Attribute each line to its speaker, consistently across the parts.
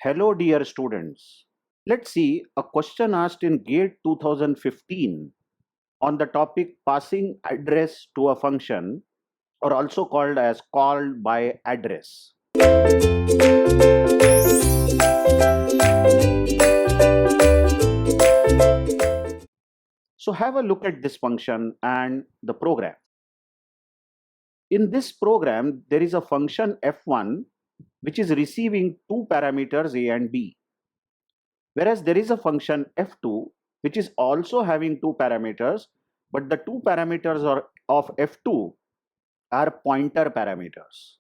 Speaker 1: Hello, dear students. Let's see a question asked in GATE 2015 on the topic passing address to a function, or also called as called by address. So have a look at this function and the program. In this program, there is a function f1 which is receiving two parameters a and b, whereas there is a function f2 which is also having two parameters, but the two parameters of f2 are pointer parameters.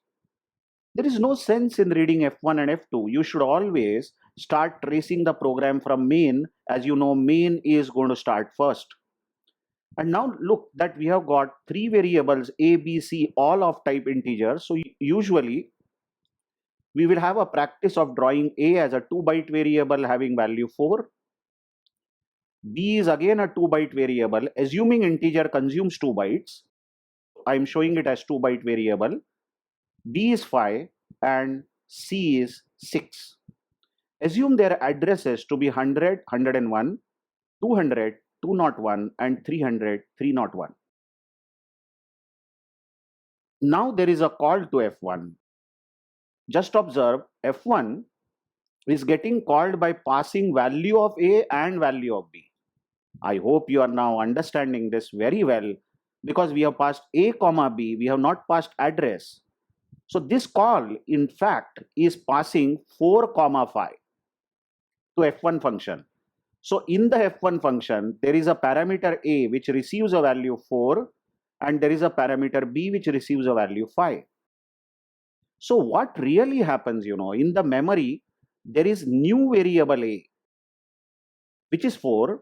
Speaker 1: There is no sense in reading f1 and f2. You should always start tracing the program from main. As you know, main is going to start first. And now look that we have got three variables a, b, c, all of type integer. So usually we will have a practice of drawing a as a 2-byte variable having value 4. B is again a 2-byte variable, assuming integer consumes 2 bytes. I am showing it as 2-byte variable. B is 5 and C is 6. Assume their addresses to be 100, 101, 200, 201 and 300, 301. Now there is a call to F1. Just observe F1 is getting called by passing value of A and value of B. I hope you are now understanding this very well, because we have passed A comma B, we have not passed address. So this call in fact is passing 4 comma 5 to F1 function. So in the F1 function, there is a parameter A which receives a value 4 and there is a parameter B which receives a value 5. So what really happens, in the memory, there is new variable A which is 4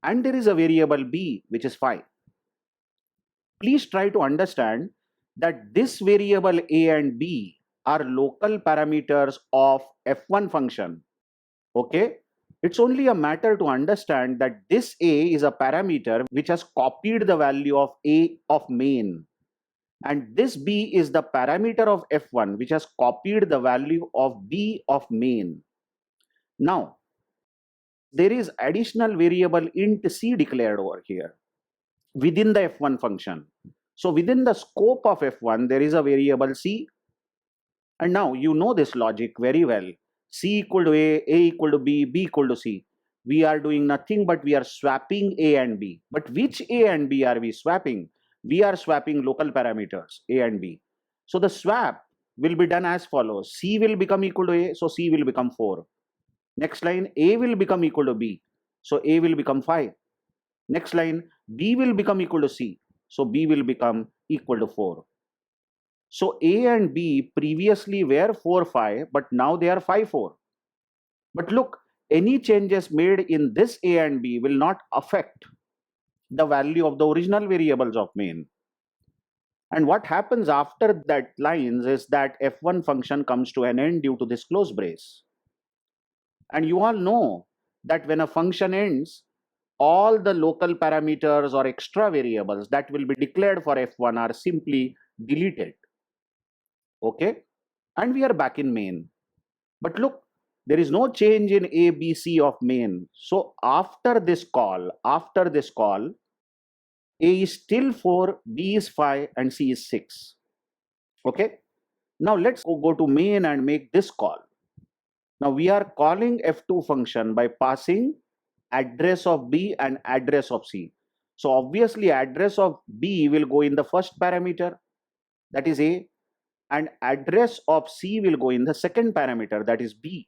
Speaker 1: and there is a variable B which is 5. Please try to understand that this variable A and B are local parameters of F1 function. Okay? It's only a matter to understand that this A is a parameter which has copied the value of A of main. And this B is the parameter of F1 which has copied the value of B of main. Now, there is additional variable int C declared over here within the F1 function. So within the scope of F1, there is a variable C. And now you know this logic very well. C equal to A equal to B, B equal to C. We are doing nothing but we are swapping A and B. But which A and B are we swapping? We are swapping local parameters A and B. So the swap will be done as follows. C will become equal to A, so C will become 4. Next line, A will become equal to B, so A will become 5. Next line, B will become equal to C, so B will become equal to 4. So A and B previously were 4, 5, but now they are 5, 4. But look, any changes made in this A and B will not affect the value of the original variables of main. And what happens after that lines is that F1 function comes to an end due to this close brace. And you all know that when a function ends, all the local parameters or extra variables that will be declared for F1 are simply deleted. Okay, and we are back in main. But look, there is no change in A, B, C of main. So after this call, A is still 4, B is 5 and C is 6. Okay, now let's go to main and make this call. Now we are calling F2 function by passing address of B and address of C. So obviously address of B will go in the first parameter, that is A, and address of C will go in the second parameter, that is B.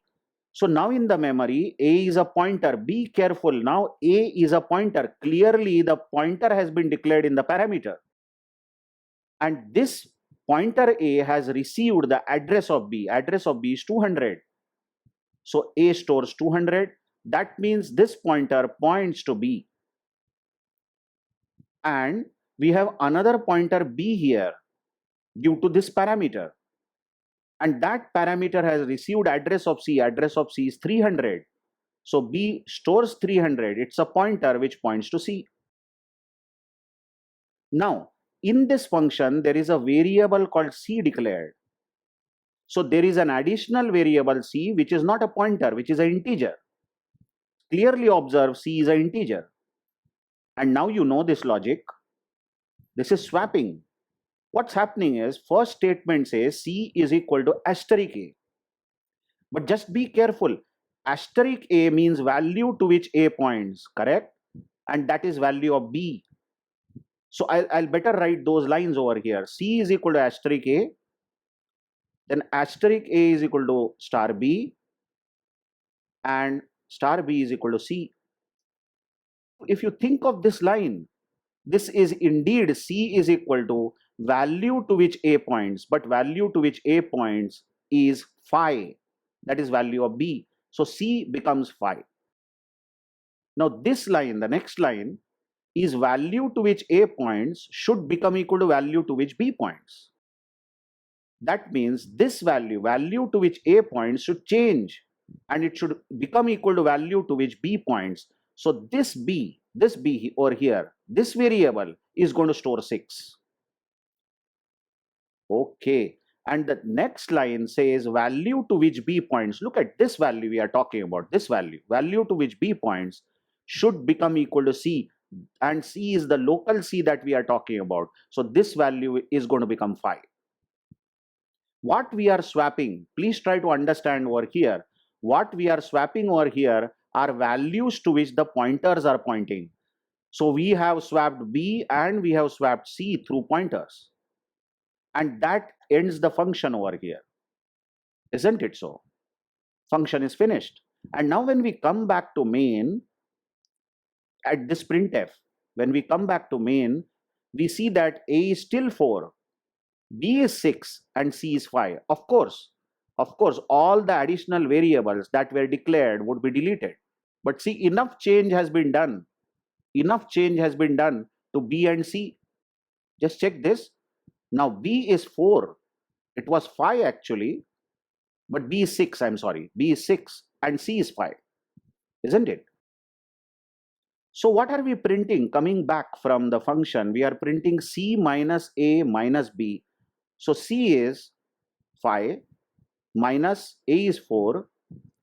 Speaker 1: So now in the memory, A is a pointer. Be careful. Now A is a pointer. Clearly the pointer has been declared in the parameter. And this pointer A has received the address of B. Address of B is 200. So A stores 200. That means this pointer points to B. And we have another pointer B here due to this parameter. And that parameter has received address of C. Address of C is 300. So B stores 300. It's a pointer which points to C. Now, in this function, there is a variable called C declared. So there is an additional variable c which is not a pointer, which is an integer. Clearly observe c is an integer. And now you know this logic. This is swapping. What's happening is first statement says c is equal to asterisk a. But just be careful. Asterisk a means value to which a points, correct? And that is value of b. So I'll better write those lines over here. C is equal to asterisk a. Then asterisk a is equal to star b. And star b is equal to c. If you think of this line, this is indeed c is equal to value to which a points, but value to which a points is phi. That is value of b. So c becomes phi. Now this line, the next line, is value to which a points should become equal to value to which b points. That means this value, value to which a points, should change and it should become equal to value to which b points. So this b over here, this variable is going to store 6. Okay. And the next line says value to which b points. Look at this value we are talking about. This value to which b points should become equal to c. And c is the local c that we are talking about. So this value is going to become phi. What we are swapping, please try to understand over here. What we are swapping over here are values to which the pointers are pointing. So we have swapped b and we have swapped c through pointers. And that ends the function over here. Isn't it so? Function is finished. And now when we come back to main, at this printf, when we come back to main, we see that a is still 4, b is 6 and c is 5. Of course, all the additional variables that were declared would be deleted. But see, enough change has been done. Enough change has been done to b and c. Just check this. Now b is 4. It was 5 actually, but b is 6, I'm sorry. B is 6 and c is 5. Isn't it? So what are we printing? Coming back from the function, we are printing c minus a minus b. So c is 5 minus a is 4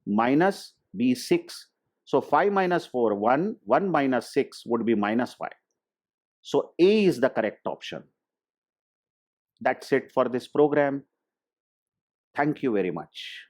Speaker 1: minus b is 6. So 5 minus 4, 1. 1 minus 6 would be minus 5. So a is the correct option. That's it for this program. Thank you very much.